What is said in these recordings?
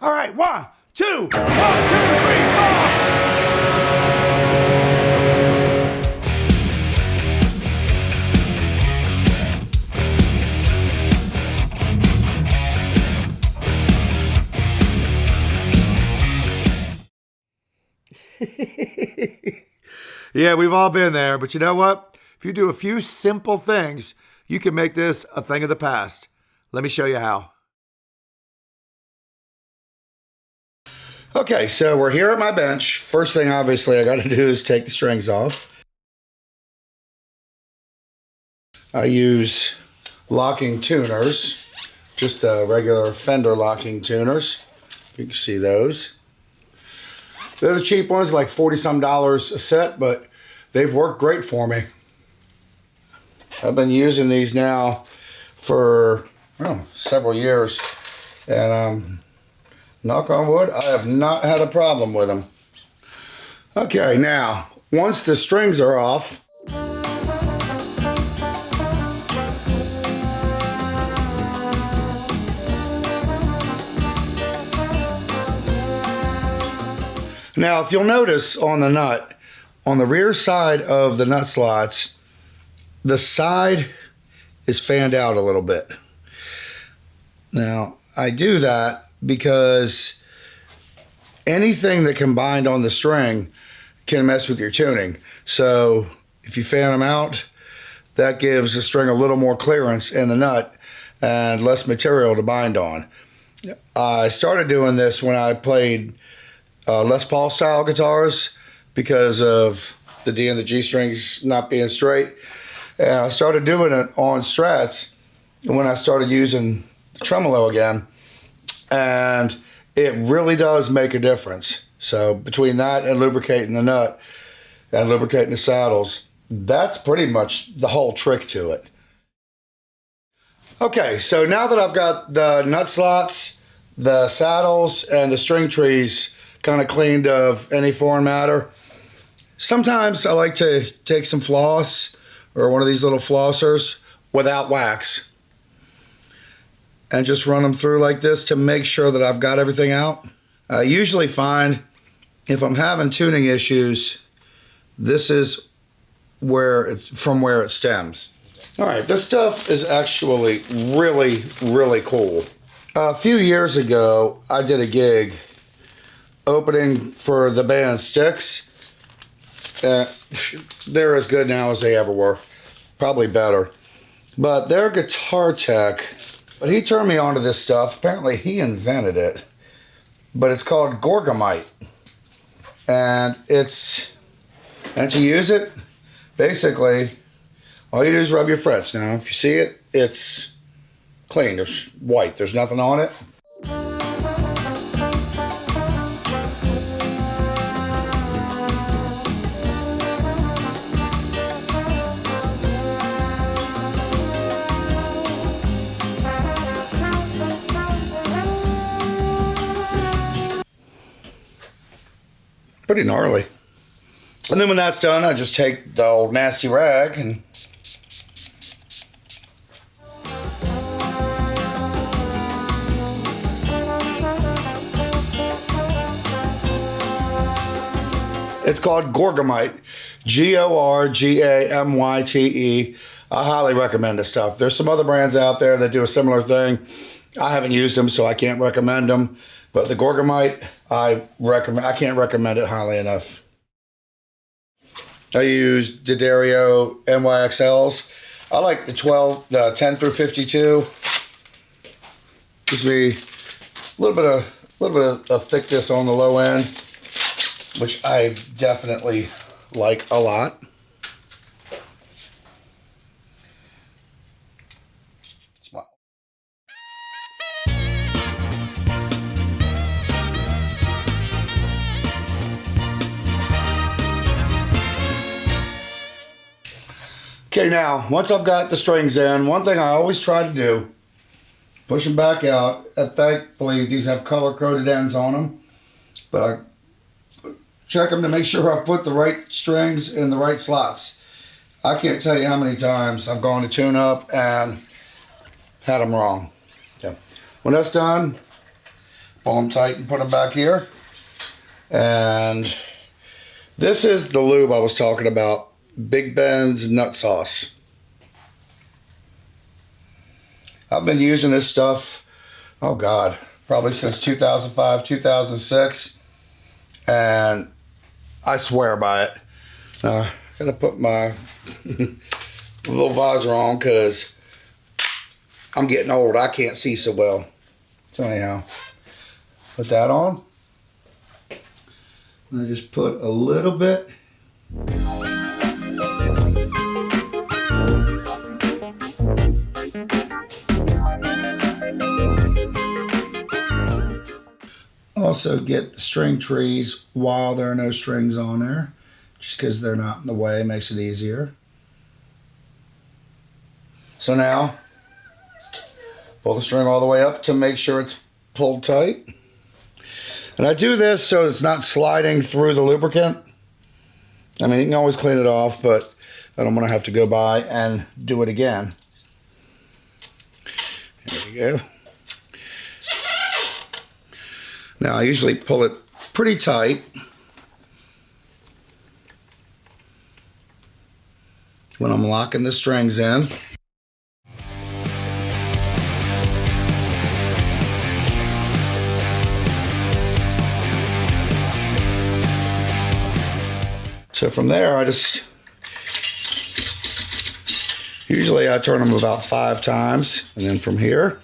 All right, 1, 2, 1, 2, 3, 4. Yeah, we've all been there, but you know what? If you do a few simple things, you can make this a thing of the past. Let me show you how. Okay, so we're here at my bench. First thing, obviously, I got to do is take the strings off. I use locking tuners, just regular Fender locking tuners. You can see those. They're the cheap ones, like $40-some a set, but they've worked great for me. I've been using these now for several years, and knock on wood, I have not had a problem with them. Okay, now, once the strings are off, now, if you'll notice on the nut, on the rear side of the nut slots, the side is fanned out a little bit. Now, I do that because anything that can bind on the string can mess with your tuning. So if you fan them out, that gives the string a little more clearance in the nut and less material to bind on. I started doing this when I played Les Paul style guitars because of the D and the G strings not being straight. And I started doing it on Strats when I started using tremolo again. And it really does make a difference. So between that and lubricating the nut and lubricating the saddles, that's pretty much the whole trick to it. Okay, so now that I've got the nut slots, the saddles, and the string trees kind of cleaned of any foreign matter, sometimes I like to take some floss or one of these little flossers without wax and just run them through like this to make sure that I've got everything out. I usually find if I'm having tuning issues, this is from where it stems. All right, this stuff is actually really, really cool. A few years ago, I did a gig opening for the band Styx. They're as good now as they ever were, probably better. But their guitar tech, but he turned me on to this stuff. Apparently he invented it, but it's called Gorgomyte. And to use it, basically, all you do is rub your frets. Now, if you see it, it's clean, there's white, there's nothing on it. Pretty gnarly. And then when that's done, I just take the old nasty rag and it's called Gorgomyte, Gorgamyte. I highly recommend this stuff. There's some other brands out there that do a similar thing. I haven't used them, so I can't recommend them. But the Gorgomyte, I can't recommend it highly enough. I use D'Addario NYXLs. I like the 10 through 52. Gives me a little bit of thickness on the low end, which I definitely like a lot. Okay, now, once I've got the strings in, one thing I always try to do, push them back out. Thankfully, these have color-coded ends on them, but I check them to make sure I put the right strings in the right slots. I can't tell you how many times I've gone to tune up and had them wrong. Okay. When that's done, pull them tight and put them back here. And this is the lube I was talking about, Big Ben's nut sauce. I've been using this stuff, oh God, probably since 2005, 2006, and I swear by it. Gotta put my little visor on because I'm getting old. I can't see so well. So anyhow, put that on. And I just put a little bit. Also get the string trees while there are no strings on there, just because they're not in the way, makes it easier. So now, pull the string all the way up to make sure it's pulled tight. And I do this so it's not sliding through the lubricant. I mean, you can always clean it off, but I don't want to have to go by and do it again. There we go. Now I usually pull it pretty tight. When I'm locking the strings in. So from there, usually I turn them about 5 times, and then from here,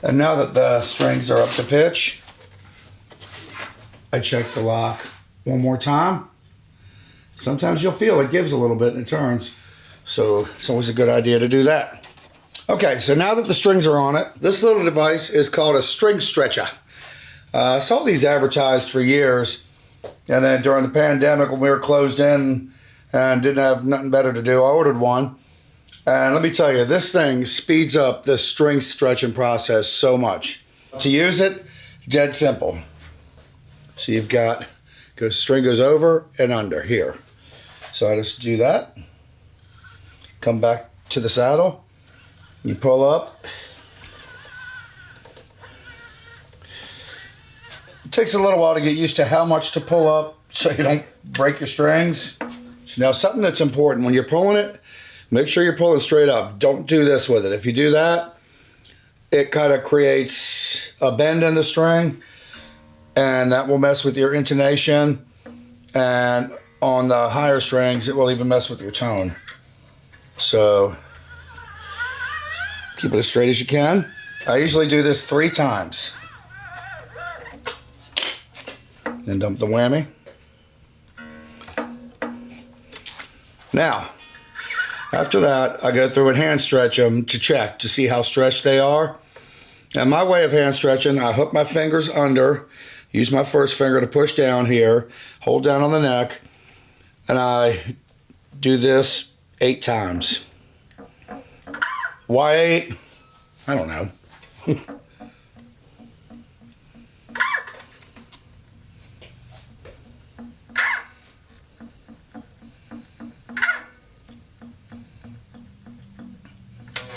and now that the strings are up to pitch, I check the lock one more time. Sometimes you'll feel it gives a little bit and it turns, so it's always a good idea to do that. Okay, so now that the strings are on it, this little device is called a string Stretcha. I saw these advertised for years, and then during the pandemic when we were closed in and didn't have nothing better to do, I ordered one. And let me tell you, this thing speeds up the string stretching process so much. To use it, dead simple. So you've got, string goes over and under here. So I just do that, come back to the saddle, you pull up. It takes a little while to get used to how much to pull up so you don't break your strings. Now something that's important, when you're pulling it, make sure you're pulling straight up. Don't do this with it. If you do that, it kind of creates a bend in the string, and that will mess with your intonation. And on the higher strings, it will even mess with your tone. So keep it as straight as you can. I usually do this 3 times. Then dump the whammy. Now, after that, I go through and hand stretch them to check to see how stretched they are. And my way of hand stretching, I hook my fingers under, use my first finger to push down here, hold down on the neck, and I do this 8 times. Why 8? I don't know.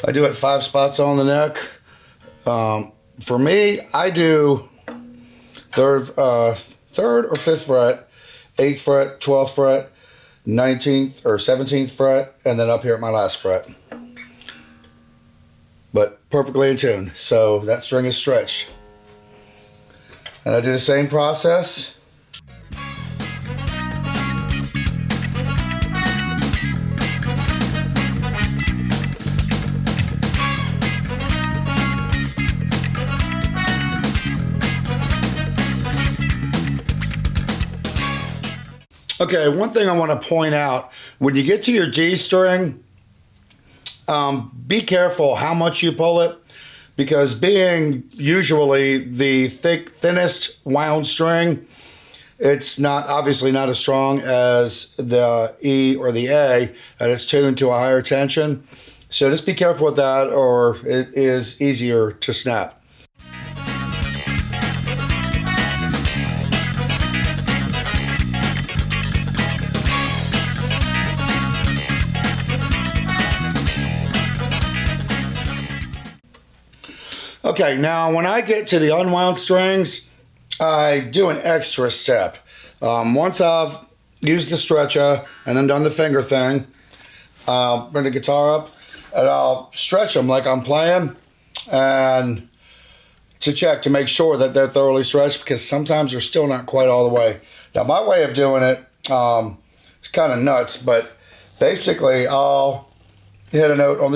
I do it 5 spots on the neck. For me, I do 3rd or 5th fret, 8th fret, 12th fret, 19th or 17th fret, and then up here at my last fret. But perfectly in tune, so that string is stretched. And I do the same process. Okay, one thing I want to point out, when you get to your G string, be careful how much you pull it, because being usually the thinnest wound string, it's obviously not as strong as the E or the A, and it's tuned to a higher tension. So just be careful with that, or it is easier to snap. Okay, now when I get to the unwound strings, I do an extra step. Once I've used the Stretcha and then done the finger thing, I'll bring the guitar up and I'll stretch them like I'm playing, and to check to make sure that they're thoroughly stretched, because sometimes they're still not quite all the way. Now my way of doing it, it's kind of nuts, but basically I'll hit a note on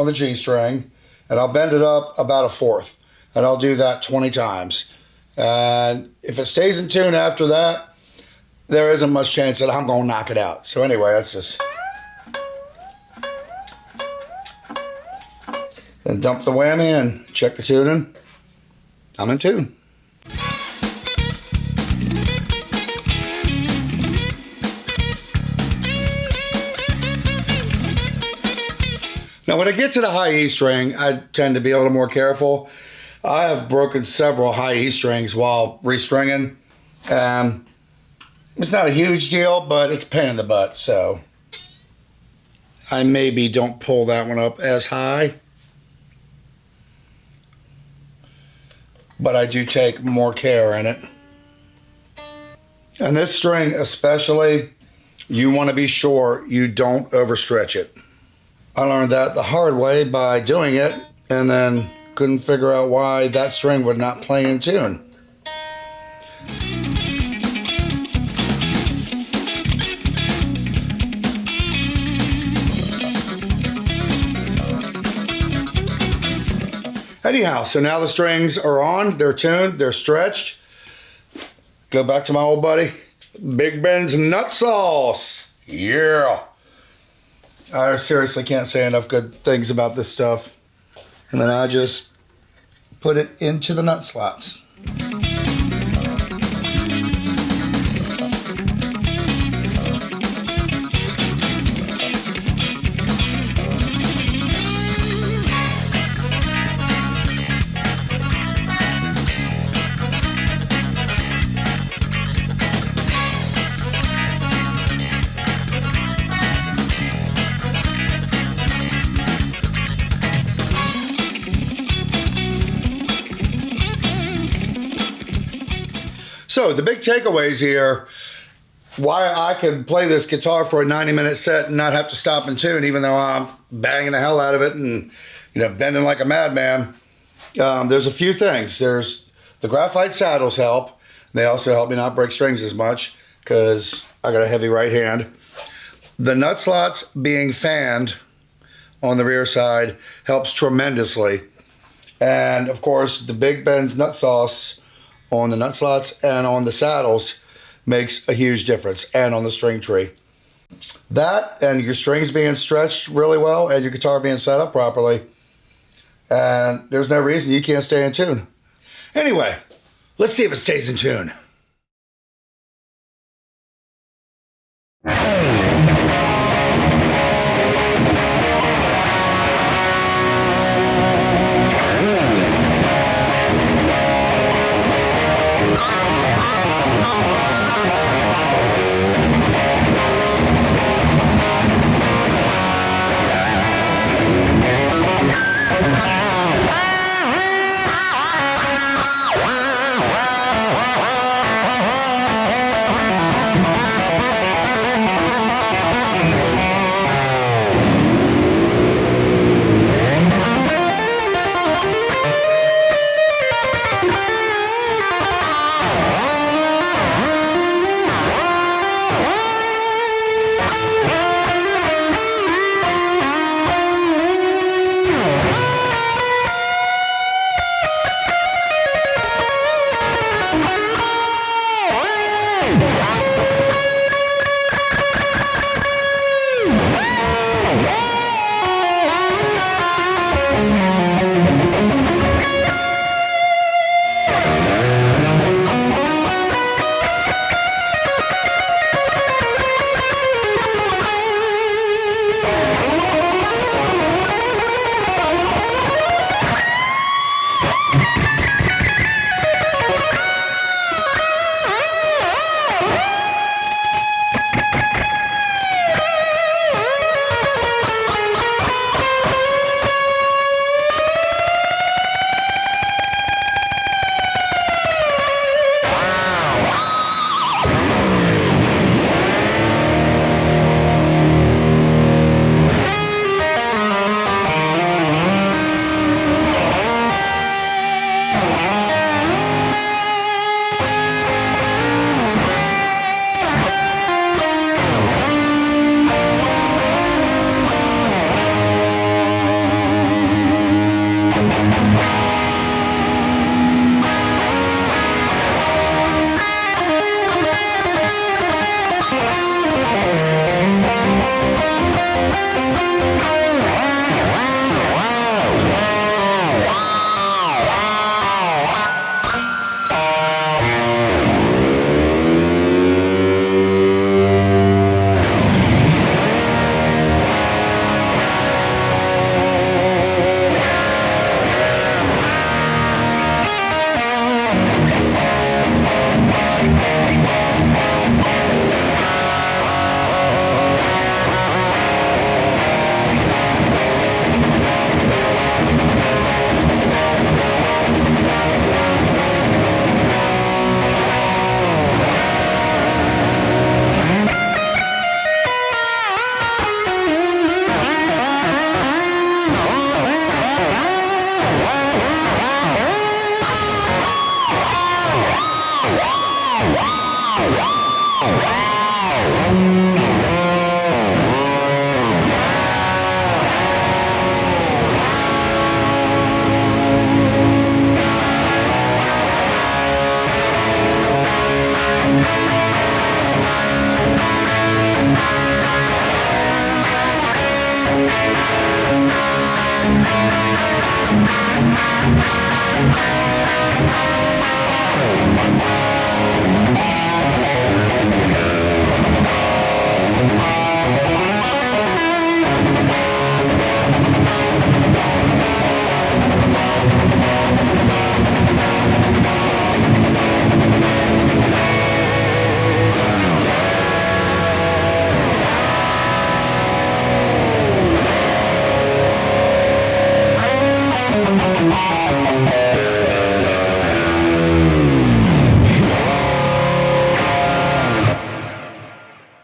the G string and I'll bend it up about a fourth, and I'll do that 20 times. And if it stays in tune after that, there isn't much chance that I'm going to knock it out. So anyway, that's just... Then dump the whammy and check the tuning. I'm in tune. Now when I get to the high E string, I tend to be a little more careful. I have broken several high E strings while restringing. It's not a huge deal, but it's a pain in the butt, so I maybe don't pull that one up as high. But I do take more care in it. And this string especially, you want to be sure you don't overstretch it. I learned that the hard way by doing it, and then couldn't figure out why that string would not play in tune. Anyhow, so now the strings are on, they're tuned, they're stretched. Go back to my old buddy, Big Ben's Nut Sauce. Yeah. I seriously can't say enough good things about this stuff. And then I just put it into the nut slots. So the big takeaways here, why I can play this guitar for a 90-minute set and not have to stop and tune, even though I'm banging the hell out of it and, you know, bending like a madman. There's a few things. There's the graphite saddles help. They also help me not break strings as much because I got a heavy right hand. The nut slots being fanned on the rear side helps tremendously. And of course, the Big Ben's Nut Sauce on the nut slots and on the saddles makes a huge difference, and on the string tree. That and your strings being stretched really well and your guitar being set up properly, and there's no reason you can't stay in tune. Anyway, let's see if it stays in tune.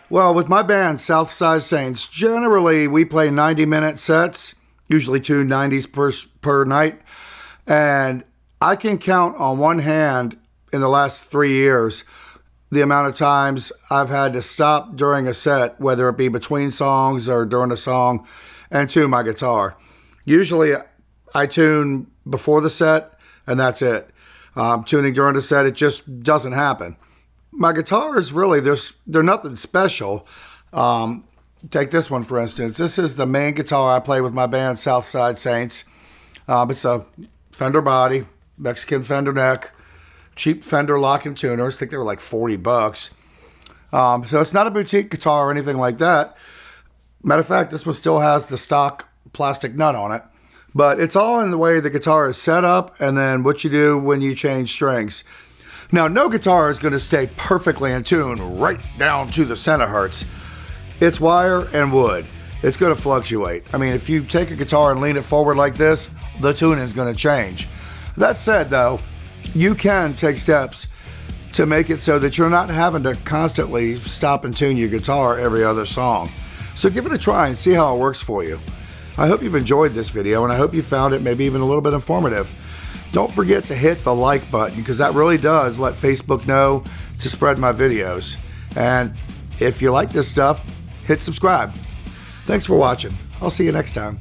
Well, with my band, Southside Saints, generally we play 90-minute sets, usually two 90s per night. And I can count on one hand in the last 3 years the amount of times I've had to stop during a set, whether it be between songs or during a song, and tune my guitar. Usually I tune before the set, and that's it. Tuning during the set, it just doesn't happen. My guitars, really, they're nothing special. Take this one, for instance. This is the main guitar I play with my band, Southside Saints. It's a Fender body, Mexican Fender neck, cheap Fender locking tuners. I think they were like $40. So it's not a boutique guitar or anything like that. Matter of fact, this one still has the stock plastic nut on it. But it's all in the way the guitar is set up and then what you do when you change strings. Now, no guitar is going to stay perfectly in tune right down to the centihertz. It's wire and wood. It's going to fluctuate. I mean, if you take a guitar and lean it forward like this, the tuning is going to change. That said, though, you can take steps to make it so that you're not having to constantly stop and tune your guitar every other song. So give it a try and see how it works for you. I hope you've enjoyed this video, and I hope you found it maybe even a little bit informative. Don't forget to hit the like button, because that really does let Facebook know to spread my videos. And if you like this stuff, hit subscribe. Thanks for watching. I'll see you next time.